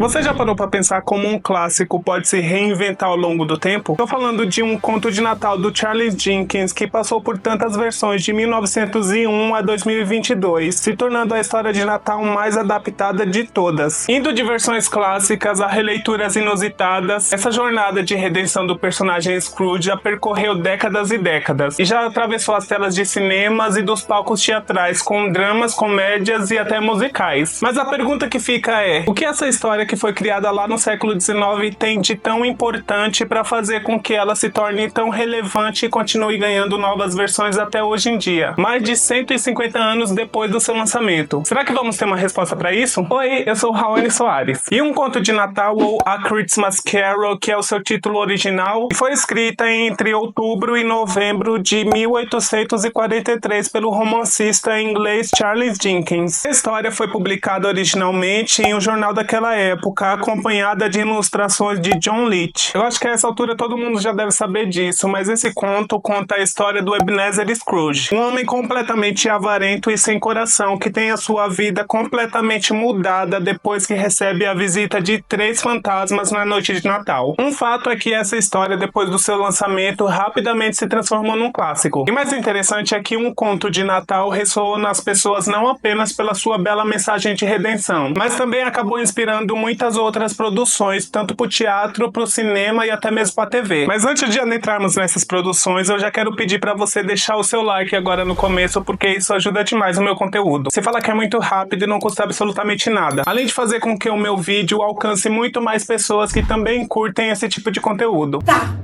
Você já parou para pensar como um clássico pode se reinventar ao longo do tempo? Tô falando de Um Conto de Natal do Charles Dickens, que passou por tantas versões de 1901 a 2022, se tornando a história de Natal mais adaptada de todas. Indo de versões clássicas a releituras inusitadas, essa jornada de redenção do personagem Scrooge já percorreu décadas e décadas, e já atravessou as telas de cinemas e dos palcos teatrais com dramas, comédias e até musicais. Mas a pergunta que fica é, o que essa história que foi criada lá no século XIX tem de tão importante para fazer com que ela se torne tão relevante e continue ganhando novas versões até hoje em dia, mais de 150 anos depois do seu lançamento? Será que vamos ter uma resposta para isso? Oi, eu sou Raoni Soares. E Um Conto de Natal, ou A Christmas Carol, que é o seu título original, foi escrita entre outubro e novembro de 1843 pelo romancista inglês Charles Dickens. A história foi publicada originalmente em um jornal daquela época, acompanhada de ilustrações de John Leech. Eu acho que a essa altura todo mundo já deve saber disso, mas esse conto conta a história do Ebenezer Scrooge, um homem completamente avarento e sem coração, que tem a sua vida completamente mudada depois que recebe a visita de 3 fantasmas na noite de Natal. Um fato é que essa história, depois do seu lançamento, rapidamente se transformou num clássico. E mais interessante é que Um Conto de Natal ressoou nas pessoas não apenas pela sua bela mensagem de redenção, mas também acabou inspirando muitas outras produções, tanto pro teatro, pro cinema e até mesmo pra TV. Mas antes de adentrarmos nessas produções, eu já quero pedir pra você deixar o seu like agora no começo, porque isso ajuda demais o meu conteúdo. Você fala que é muito rápido e não custa absolutamente nada, além de fazer com que o meu vídeo alcance muito mais pessoas que também curtem esse tipo de conteúdo.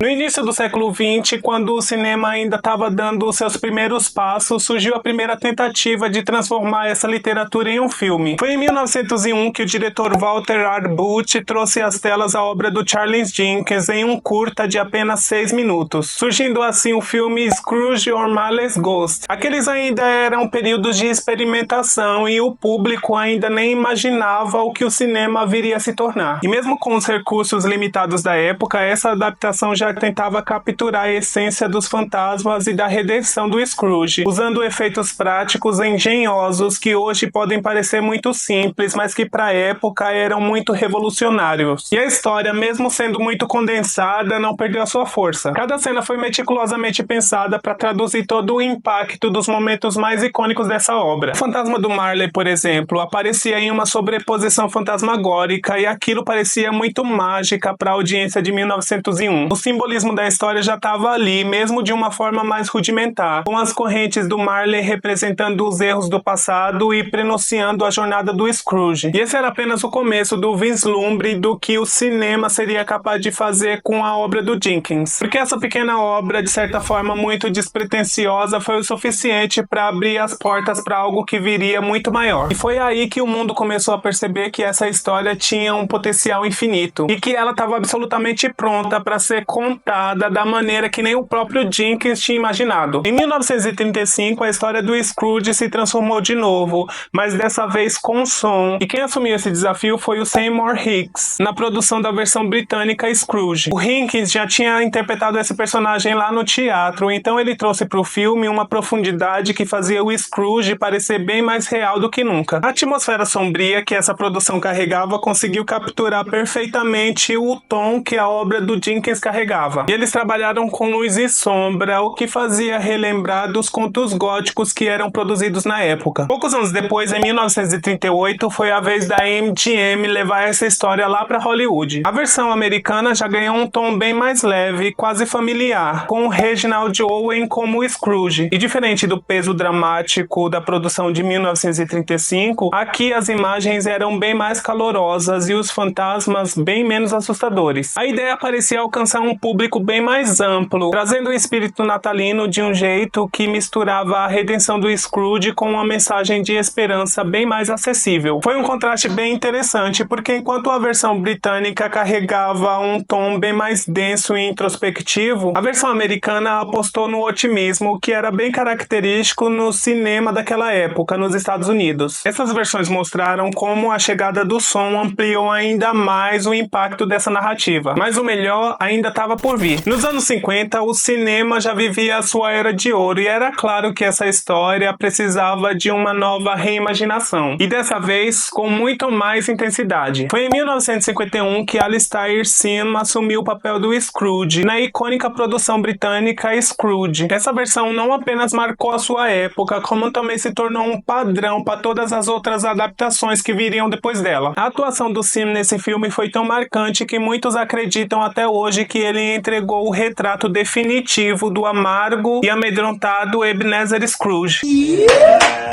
No início do século XX, quando o cinema ainda estava dando os seus primeiros passos, surgiu a primeira tentativa de transformar essa literatura em um filme. Foi em 1901 que o diretor Walter Arbut trouxe às telas a obra do Charles Dickens em um curta de apenas 6 minutos, surgindo assim o filme Scrooge or Marley's Ghost. Aqueles ainda eram períodos de experimentação e o público ainda nem imaginava o que o cinema viria a se tornar. E mesmo com os recursos limitados da época, essa adaptação já tentava capturar a essência dos fantasmas e da redenção do Scrooge, usando efeitos práticos engenhosos que hoje podem parecer muito simples, mas que para a época eram muito revolucionários. E a história, mesmo sendo muito condensada, não perdeu a sua força. Cada cena foi meticulosamente pensada para traduzir todo o impacto dos momentos mais icônicos dessa obra. O fantasma do Marley, por exemplo, aparecia em uma sobreposição fantasmagórica e aquilo parecia muito mágica para a audiência de 1901. O simbolismo da história já estava ali, mesmo de uma forma mais rudimentar, com as correntes do Marley representando os erros do passado e prenunciando a jornada do Scrooge. E esse era apenas o começo do vislumbre do que o cinema seria capaz de fazer com a obra do Dickens. Porque essa pequena obra, de certa forma muito despretensiosa, foi o suficiente para abrir as portas para algo que viria muito maior. E foi aí que o mundo começou a perceber que essa história tinha um potencial infinito e que ela estava absolutamente pronta para ser contada da maneira que nem o próprio Dickens tinha imaginado. Em 1935, a história do Scrooge se transformou de novo, mas dessa vez com som. E quem assumiu esse desafio foi o Seymour Hicks, na produção da versão britânica Scrooge. O Hicks já tinha interpretado esse personagem lá no teatro, então ele trouxe para o filme uma profundidade que fazia o Scrooge parecer bem mais real do que nunca. A atmosfera sombria que essa produção carregava conseguiu capturar perfeitamente o tom que a obra do Dickens carregava. E eles trabalharam com luz e sombra, o que fazia relembrar dos contos góticos que eram produzidos na época. Poucos anos depois, em 1938, foi a vez da MGM levar essa história lá para Hollywood. A versão americana já ganhou um tom bem mais leve, quase familiar, com o Reginald Owen como Scrooge. E diferente do peso dramático da produção de 1935, aqui as imagens eram bem mais calorosas e os fantasmas bem menos assustadores. A ideia parecia alcançar um público bem mais amplo, trazendo o espírito natalino de um jeito que misturava a redenção do Scrooge com uma mensagem de esperança bem mais acessível. Foi um contraste bem interessante, porque enquanto a versão britânica carregava um tom bem mais denso e introspectivo, a versão americana apostou no otimismo, que era bem característico no cinema daquela época, nos Estados Unidos. Essas versões mostraram como a chegada do som ampliou ainda mais o impacto dessa narrativa, mas o melhor ainda estava por vir. Nos anos 50, o cinema já vivia a sua era de ouro e era claro que essa história precisava de uma nova reimaginação, e dessa vez com muito mais intensidade. idade. Foi em 1951 que Alistair Sim assumiu o papel do Scrooge na icônica produção britânica Scrooge. Essa versão não apenas marcou a sua época, como também se tornou um padrão para todas as outras adaptações que viriam depois dela. A atuação do Sim nesse filme foi tão marcante que muitos acreditam até hoje que ele entregou o retrato definitivo do amargo e amedrontado Ebenezer Scrooge.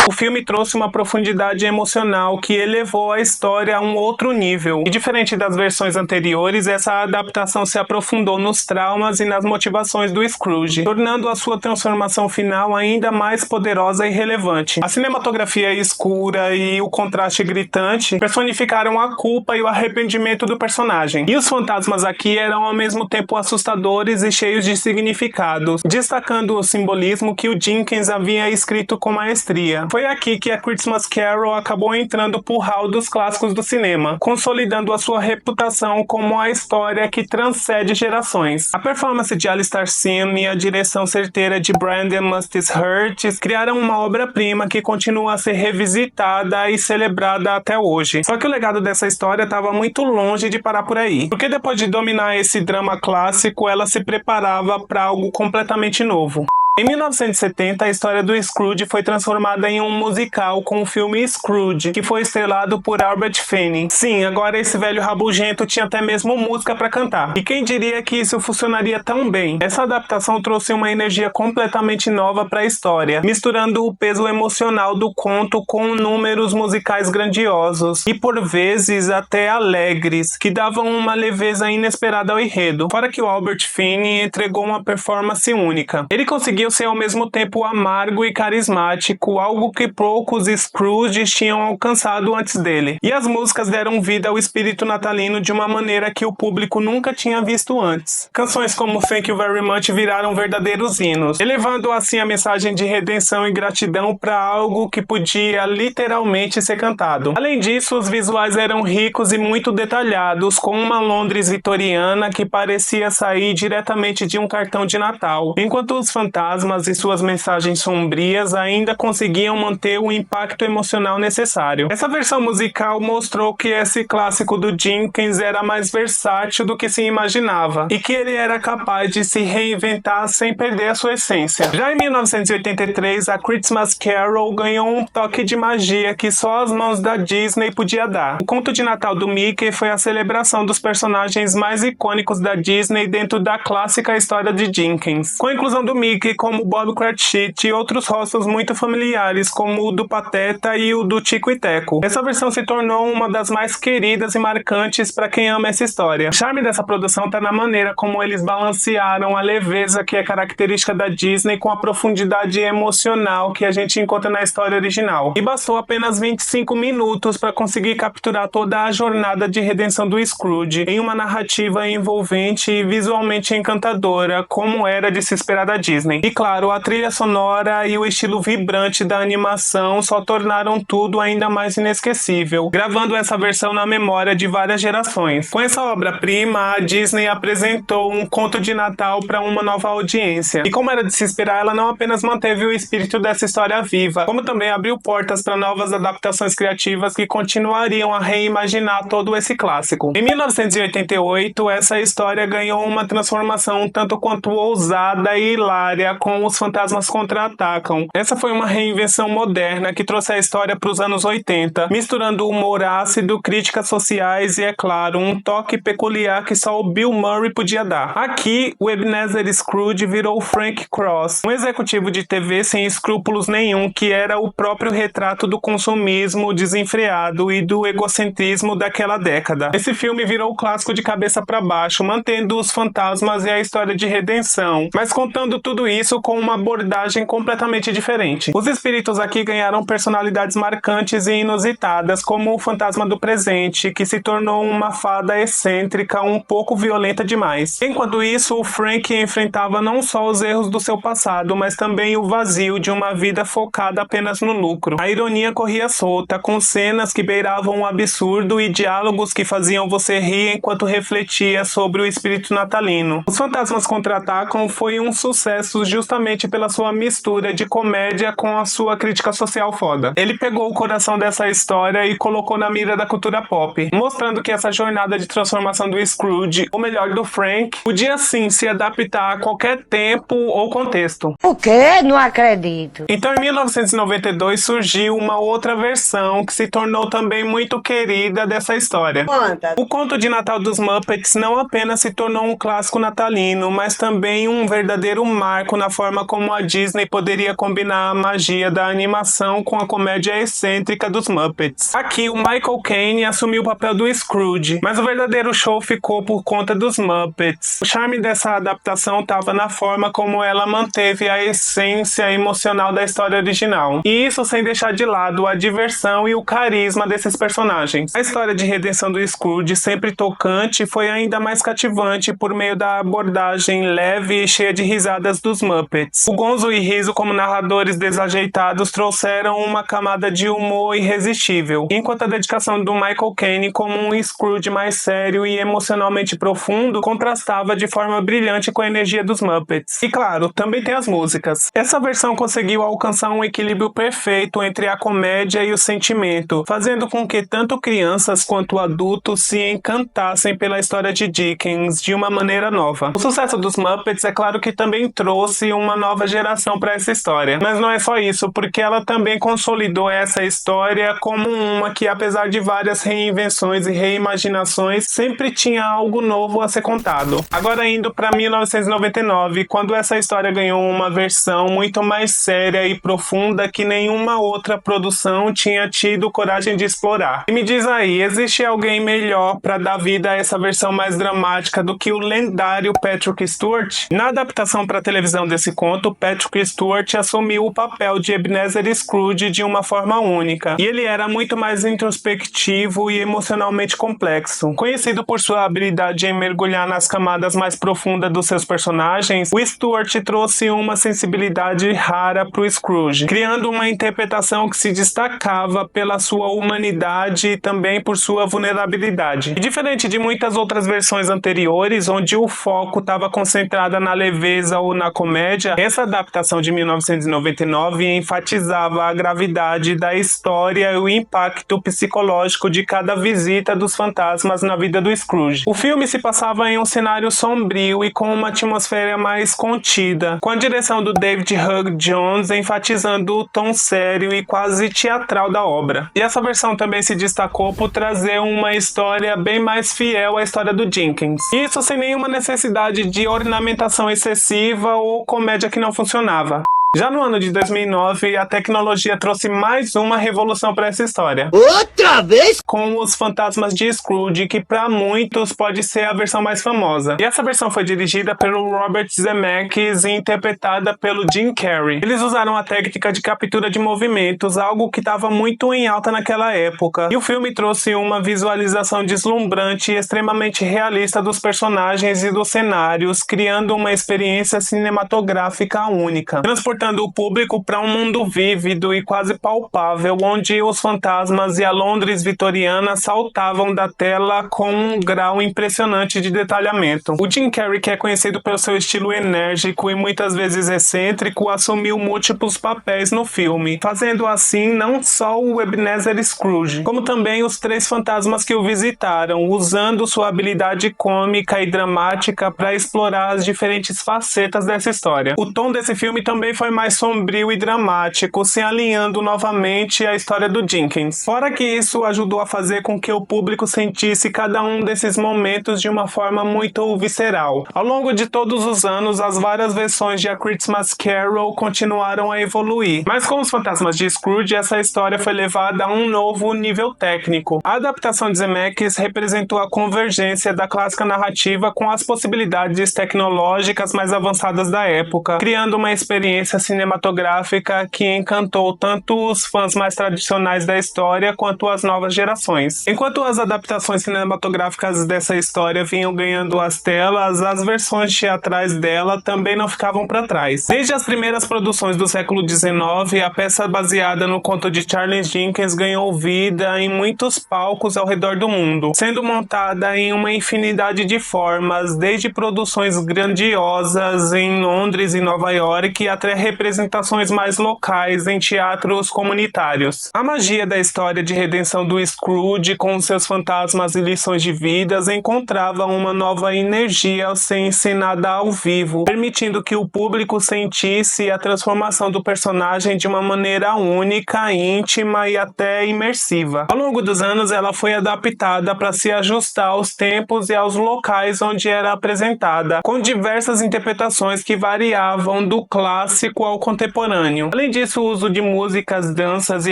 O filme trouxe uma profundidade emocional que elevou a história a um outro nível. E diferente das versões anteriores, essa adaptação se aprofundou nos traumas e nas motivações do Scrooge, tornando a sua transformação final ainda mais poderosa e relevante. A cinematografia escura e o contraste gritante personificaram a culpa e o arrependimento do personagem. E os fantasmas aqui eram ao mesmo tempo assustadores e cheios de significados, destacando o simbolismo que o Dickens havia escrito com maestria. Foi aqui que A Christmas Carol acabou entrando pro hall dos clássicos do cinema, consolidando a sua reputação como a história que transcende gerações. A performance de Alistair Sim e a direção certeira de Brandon Mustis Hurts criaram uma obra-prima que continua a ser revisitada e celebrada até hoje. Só que o legado dessa história estava muito longe de parar por aí, porque depois de dominar esse drama clássico, ela se preparava para algo completamente novo. Em 1970, a história do Scrooge foi transformada em um musical com o filme Scrooge, que foi estrelado por Albert Finney. Sim, agora esse velho rabugento tinha até mesmo música para cantar. E quem diria que isso funcionaria tão bem? Essa adaptação trouxe uma energia completamente nova para a história, misturando o peso emocional do conto com números musicais grandiosos e por vezes até alegres, que davam uma leveza inesperada ao enredo. Fora que o Albert Finney entregou uma performance única. Ele conseguiu ser ao mesmo tempo amargo e carismático, algo que poucos Scrooges tinham alcançado antes dele. E as músicas deram vida ao espírito natalino de uma maneira que o público nunca tinha visto antes. Canções como Thank You Very Much viraram verdadeiros hinos, elevando assim a mensagem de redenção e gratidão para algo que podia literalmente ser cantado. Além disso, os visuais eram ricos e muito detalhados, com uma Londres vitoriana que parecia sair diretamente de um cartão de Natal, enquanto os fantasmas e suas mensagens sombrias ainda conseguiam manter o impacto emocional necessário. Essa versão musical mostrou que esse clássico do Dickens era mais versátil do que se imaginava e que ele era capaz de se reinventar sem perder a sua essência. Já em 1983, A Christmas Carol ganhou um toque de magia que só as mãos da Disney podia dar. O conto de Natal do Mickey foi a celebração dos personagens mais icônicos da Disney dentro da clássica história de Dickens, com a inclusão do Mickey como Bob Cratchit e outros rostos muito familiares, como o do Pateta e o do Tico e Teco. Essa versão se tornou uma das mais queridas e marcantes para quem ama essa história. O charme dessa produção está na maneira como eles balancearam a leveza que é característica da Disney com a profundidade emocional que a gente encontra na história original. E bastou apenas 25 minutos para conseguir capturar toda a jornada de redenção do Scrooge em uma narrativa envolvente e visualmente encantadora, como era de se esperar da Disney. E claro, a trilha sonora e o estilo vibrante da animação só tornaram tudo ainda mais inesquecível, gravando essa versão na memória de várias gerações. Com essa obra-prima, a Disney apresentou um conto de Natal para uma nova audiência. E como era de se esperar, ela não apenas manteve o espírito dessa história viva, como também abriu portas para novas adaptações criativas que continuariam a reimaginar todo esse clássico. Em 1988, essa história ganhou uma transformação um tanto quanto ousada e hilária com Os Fantasmas Contra-Atacam. Essa foi uma reinvenção moderna que trouxe a história para os anos 80, misturando humor ácido, críticas sociais e, é claro, um toque peculiar que só o Bill Murray podia dar. Aqui, o Ebenezer Scrooge virou Frank Cross, um executivo de TV sem escrúpulos nenhum, que era o próprio retrato do consumismo desenfreado e do egocentrismo daquela década. Esse filme virou clássico de cabeça para baixo, mantendo os fantasmas e a história de redenção, mas contando tudo isso com uma abordagem completamente diferente. Os espíritos aqui ganharam personalidades marcantes e inusitadas, como o fantasma do presente, que se tornou uma fada excêntrica um pouco violenta demais. Enquanto isso, o Frank enfrentava não só os erros do seu passado, mas também o vazio de uma vida focada apenas no lucro. A ironia corria solta, com cenas que beiravam o absurdo e diálogos que faziam você rir enquanto refletia sobre o espírito natalino. Os Fantasmas Contra-Atacam foi um sucesso justamente pela sua mistura de comédia com a sua crítica social foda. Ele pegou o coração dessa história e colocou na mira da cultura pop, mostrando que essa jornada de transformação do Scrooge, ou melhor, do Frank, podia sim se adaptar a qualquer tempo ou contexto. O quê? Não acredito. Então, em 1992, surgiu uma outra versão que se tornou também muito querida dessa história. Conta. O Conto de Natal dos Muppets não apenas se tornou um clássico natalino, mas também um verdadeiro marco na forma como a Disney poderia combinar a magia da animação com a comédia excêntrica dos Muppets. Aqui, o Michael Caine assumiu o papel do Scrooge, mas o verdadeiro show ficou por conta dos Muppets. O charme dessa adaptação estava na forma como ela manteve a essência emocional da história original. E isso sem deixar de lado a diversão e o carisma desses personagens. A história de redenção do Scrooge, sempre tocante, foi ainda mais cativante por meio da abordagem leve e cheia de risadas dos Muppets. O Gonzo e Rizzo, como narradores desajeitados, trouxeram uma camada de humor irresistível, enquanto a dedicação do Michael Caine como um Scrooge mais sério e emocionalmente profundo contrastava de forma brilhante com a energia dos Muppets. E claro, também tem as músicas. Essa versão conseguiu alcançar um equilíbrio perfeito entre a comédia e o sentimento, fazendo com que tanto crianças quanto adultos se encantassem pela história de Dickens de uma maneira nova. O sucesso dos Muppets é claro que também trouxe uma nova geração para essa história, mas não é só isso, porque ela também consolidou essa história como uma que, apesar de várias reinvenções e reimaginações, sempre tinha algo novo a ser contado. Agora indo para 1999, quando essa história ganhou uma versão muito mais séria e profunda que nenhuma outra produção tinha tido coragem de explorar. E me diz aí, existe alguém melhor para dar vida a essa versão mais dramática do que o lendário Patrick Stewart? Na adaptação para televisão desse conto, Patrick Stewart assumiu o papel de Ebenezer Scrooge de uma forma única, e ele era muito mais introspectivo e emocionalmente complexo. Conhecido por sua habilidade em mergulhar nas camadas mais profundas dos seus personagens, o Stewart trouxe uma sensibilidade rara para o Scrooge, criando uma interpretação que se destacava pela sua humanidade e também por sua vulnerabilidade. E diferente de muitas outras versões anteriores, onde o foco estava concentrado na leveza ou na comédia, essa adaptação de 1999 enfatizava a gravidade da história e o impacto psicológico de cada visita dos fantasmas na vida do Scrooge. O filme se passava em um cenário sombrio e com uma atmosfera mais contida, com a direção do David Hugh Jones enfatizando o tom sério e quase teatral da obra. E essa versão também se destacou por trazer uma história bem mais fiel à história do Dickens. Isso sem nenhuma necessidade de ornamentação excessiva ou comédia que não funcionava. Já no ano de 2009, a tecnologia trouxe mais uma revolução para essa história. Outra vez? Com os fantasmas de Scrooge, que para muitos pode ser a versão mais famosa. E essa versão foi dirigida pelo Robert Zemeckis e interpretada pelo Jim Carrey. Eles usaram a técnica de captura de movimentos, algo que estava muito em alta naquela época. E o filme trouxe uma visualização deslumbrante e extremamente realista dos personagens e dos cenários, criando uma experiência cinematográfica única, transportando o público para um mundo vívido e quase palpável, onde os fantasmas e a Londres vitoriana saltavam da tela com um grau impressionante de detalhamento. O Jim Carrey, que é conhecido pelo seu estilo enérgico e muitas vezes excêntrico, assumiu múltiplos papéis no filme, fazendo assim não só o Ebenezer Scrooge, como também os três fantasmas que o visitaram, usando sua habilidade cômica e dramática para explorar as diferentes facetas dessa história. O tom desse filme também foi mais sombrio e dramático, se alinhando novamente à história do Dickens. Fora que isso ajudou a fazer com que o público sentisse cada um desses momentos de uma forma muito visceral. Ao longo de todos os anos, as várias versões de A Christmas Carol continuaram a evoluir, mas com os fantasmas de Scrooge, essa história foi levada a um novo nível técnico. A adaptação de Zemeckis representou a convergência da clássica narrativa com as possibilidades tecnológicas mais avançadas da época, criando uma experiência experiência cinematográfica que encantou tanto os fãs mais tradicionais da história quanto as novas gerações. Enquanto as adaptações cinematográficas dessa história vinham ganhando as telas, as versões teatrais dela também não ficavam para trás. Desde as primeiras produções do século XIX, a peça baseada no conto de Charles Dickens ganhou vida em muitos palcos ao redor do mundo, sendo montada em uma infinidade de formas, desde produções grandiosas em Londres e Nova York até representações mais locais em teatros comunitários. A magia da história de redenção do Scrooge, com seus fantasmas e lições de vidas, encontrava uma nova energia ao ser encenada ao vivo, permitindo que o público sentisse a transformação do personagem de uma maneira única, íntima e até imersiva. Ao longo dos anos, ela foi adaptada para se ajustar aos tempos e aos locais onde era apresentada, com diversas interpretações que variavam do clássico ao contemporâneo. Além disso, o uso de músicas, danças e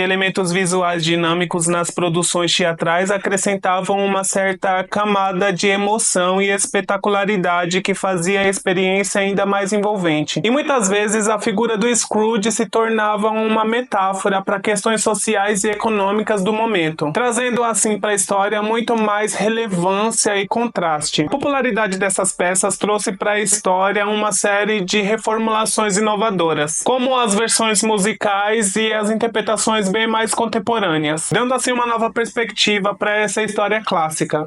elementos visuais dinâmicos nas produções teatrais acrescentavam uma certa camada de emoção e espetacularidade que fazia a experiência ainda mais envolvente. E muitas vezes a figura do Scrooge se tornava uma metáfora para questões sociais e econômicas do momento, trazendo assim para a história muito mais relevância e contraste. A popularidade dessas peças trouxe para a história uma série de reformulações inovadoras, como as versões musicais e as interpretações bem mais contemporâneas, dando assim uma nova perspectiva para essa história clássica.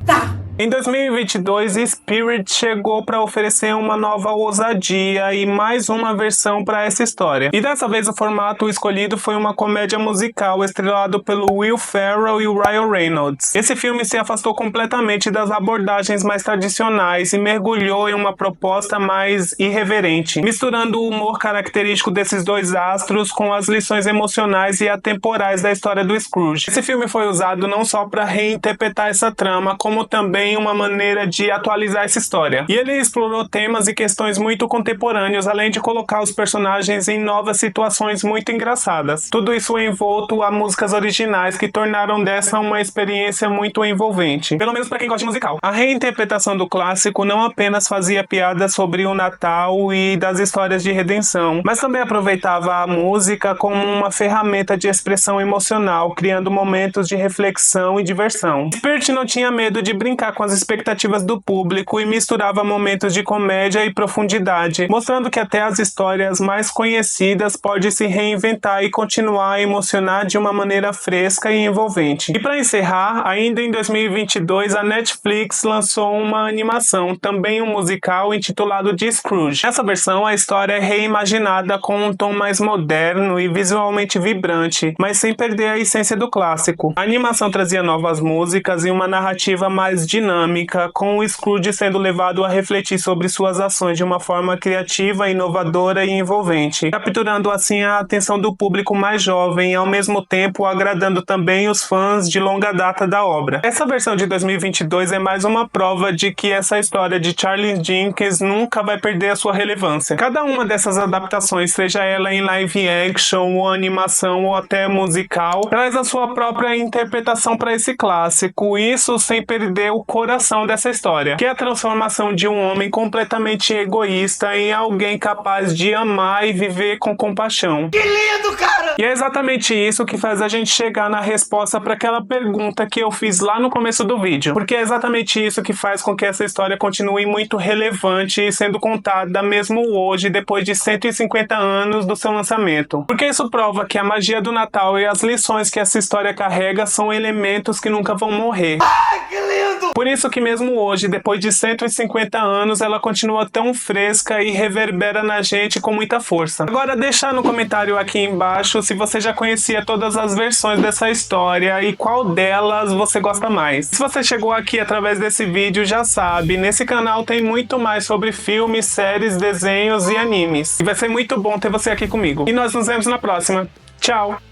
Em 2022, Spirit chegou para oferecer uma nova ousadia e mais uma versão para essa história. E dessa vez o formato escolhido foi uma comédia musical estrelado pelo Will Ferrell e o Ryan Reynolds. Esse filme se afastou completamente das abordagens mais tradicionais e mergulhou em uma proposta mais irreverente, misturando o humor característico desses dois astros com as lições emocionais e atemporais da história do Scrooge. Esse filme foi usado não só para reinterpretar essa trama, como também uma maneira de atualizar essa história. E ele explorou temas e questões muito contemporâneos, além de colocar os personagens em novas situações muito engraçadas. Tudo isso envolto a músicas originais que tornaram dessa uma experiência muito envolvente, pelo menos para quem gosta de musical. A reinterpretação do clássico não apenas fazia piadas sobre o Natal e das histórias de redenção, mas também aproveitava a música como uma ferramenta de expressão emocional, criando momentos de reflexão e diversão. Spirit não tinha medo de brincar com as expectativas do público e misturava momentos de comédia e profundidade, mostrando que até as histórias mais conhecidas podem se reinventar e continuar a emocionar de uma maneira fresca e envolvente. E para encerrar, ainda em 2022, a Netflix lançou uma animação, também um musical, intitulado de Scrooge. Nessa versão, a história é reimaginada com um tom mais moderno e visualmente vibrante, mas sem perder a essência do clássico. A animação trazia novas músicas e uma narrativa mais dinâmica, com o Scrooge sendo levado a refletir sobre suas ações de uma forma criativa, inovadora e envolvente, capturando assim a atenção do público mais jovem e ao mesmo tempo agradando também os fãs de longa data da obra. Essa versão de 2022 é mais uma prova de que essa história de Charles Dickens nunca vai perder a sua relevância. Cada uma dessas adaptações, seja ela em live action, ou animação ou até musical, traz a sua própria interpretação para esse clássico, isso sem perder o coração dessa história, que é a transformação de um homem completamente egoísta em alguém capaz de amar e viver com compaixão. Que lindo, cara! E é exatamente isso que faz a gente chegar na resposta para aquela pergunta que eu fiz lá no começo do vídeo, porque é exatamente isso que faz com que essa história continue muito relevante e sendo contada mesmo hoje, depois de 150 anos do seu lançamento. Porque isso prova que a magia do Natal e as lições que essa história carrega são elementos que nunca vão morrer. Ai, que lindo! Por isso que mesmo hoje, depois de 150 anos, ela continua tão fresca e reverbera na gente com muita força. Agora deixa no comentário aqui embaixo se você já conhecia todas as versões dessa história e qual delas você gosta mais. Se você chegou aqui através desse vídeo, já sabe, nesse canal tem muito mais sobre filmes, séries, desenhos e animes. E vai ser muito bom ter você aqui comigo. E nós nos vemos na próxima. Tchau!